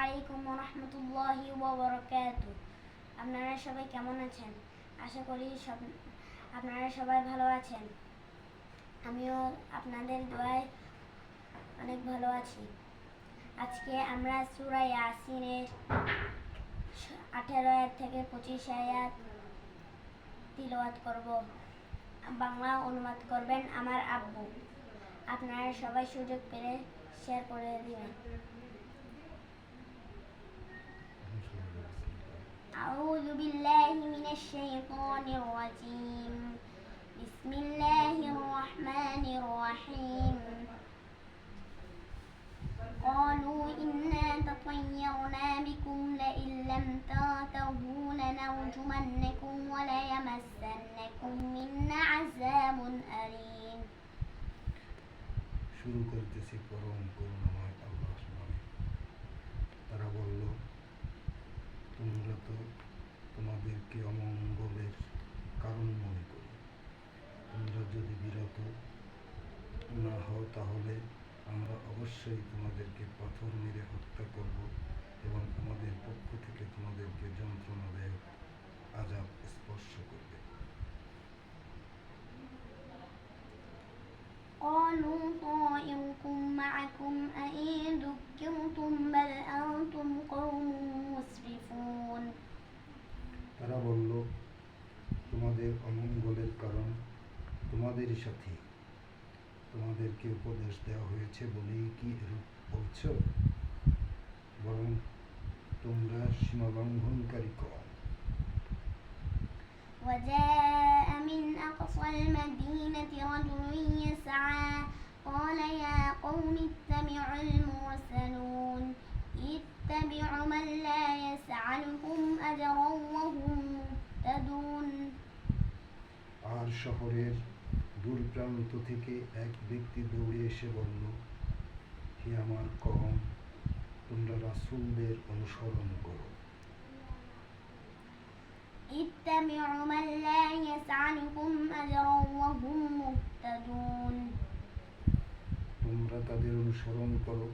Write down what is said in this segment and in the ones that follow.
আলাইকুম ওয়া রাহমাতুল্লাহি ওয়া বারাকাতুহু। আপনারা সবাই কেমন আছেন? আশা করি আপনারা সবাই ভালো আছেন। আমিও আপনাদের দোয়ায় অনেক ভালো আছি। আজকে আমরা সূরা ইয়াসিনের 18 আয়াত থেকে 25 আয়াত তিলাওয়াত করব। বাংলা অনুবাদ করবেন আমার আব্বু। আপনারা সবাই সুযোগ পেলে শেয়ার করে দিবেন। أعوذ بالله من الشيطان الرجيم. بسم الله الرحمن الرحيم. قالوا إنا تطيرنا بكم لئن لم تنتهوا لنرجمنكم وليمسنكم منا عذاب أليم. শুরু করতেছি পরম করুণাময় আল্লাহর নামে। তারা বলল, তোমরা তো তোমাদেরকে অমঙ্গলের কারণ মনে করো। তোমরা যদি বিরত না হও তাহলে আমরা অবশ্যই তোমাদেরকে পাথর মেরে হত্যা করব এবং আমাদের পক্ষ থেকে তোমাদেরকে যন্ত্রণাদায়ক আযাব স্পর্শ করবে। قالوا طائركم معكم أئن ذكرتم بل أنتم قوم مسرفون. তারা বলল, তোমাদের অমঙ্গলের কারণ তোমাদেরই সাথে, তোমাদেরকে উপদেশ দেওয়া হয়েছে বলেই কি এরূপ বলছ? বরং তোমরা সীমালঙ্ঘনকারী কম। وجاء من أقصى المدينة رجل يسعى قال يا قوم اتبعوا المرسلون اتبعوا من لا يسألكم أجرا وهم مهتدون. আর শহরের দূর প্রান্ত থেকে এক ব্যক্তি দৌড়ে এসে বলল, হে আমার কওম, তোমরা রাসূলদের অনুসরণ করো। اتبعوا من لا يسألكم أجرا وهم مهتدون. তোমরা তাদের অনুসরণ করো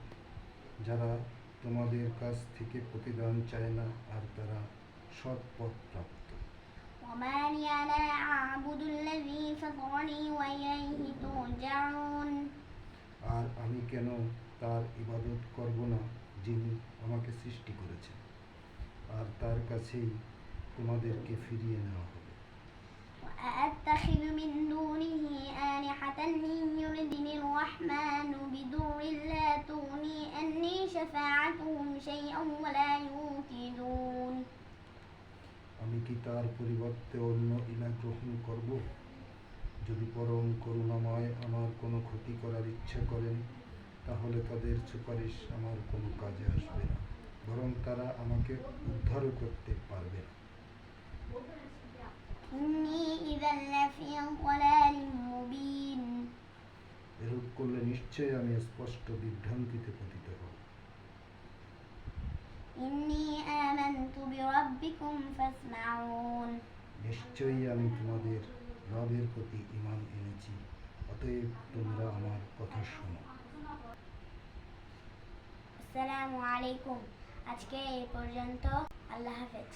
যারা তোমাদের কাছ থেকে প্রতিদান চায় না আর তারা সৎ পথ প্রাপ্ত। وما لي لا أعبد الذي فطرني وإليه ترجعون. আর আমি কেন তার ইবাদত করব না যিনি আমাকে সৃষ্টি করেছেন, আর তার কাছেই তোমাদেরকে ফিরিয়ে নেওয়া হবে। وأتخذ من دونه آلهة إن يردني الرحمن بضر لا تغني عني شفاعتهم شيئا ولا ينقذون. আমি কি তার পরিবর্তে অন্য ইলাহ গ্রহণ করব? যদি পরম করুণাময় আমার কোনো ক্ষতি করার ইচ্ছা করেন তাহলে তাদের সুপারিশ আমার কোনো কাজে আসবে না, বরং তারা আমাকে উদ্ধারও করতে পারবে না। إني إذا لفي ضلال مبين. এরূপ করলে নিশ্চয়ই আমি স্পষ্ট বিভ্রান্তিতে পতিত হব। إني آمنت بربكم فاسمعون. নিশ্চয়ই আমি তোমাদের রবের প্রতি ঈমান এনেছি, অতএব তোমরা আমার কথা শোনো। আসসালামু আলাইকুম। আজকে এই পর্যন্ত। আল্লাহ হাফেজ।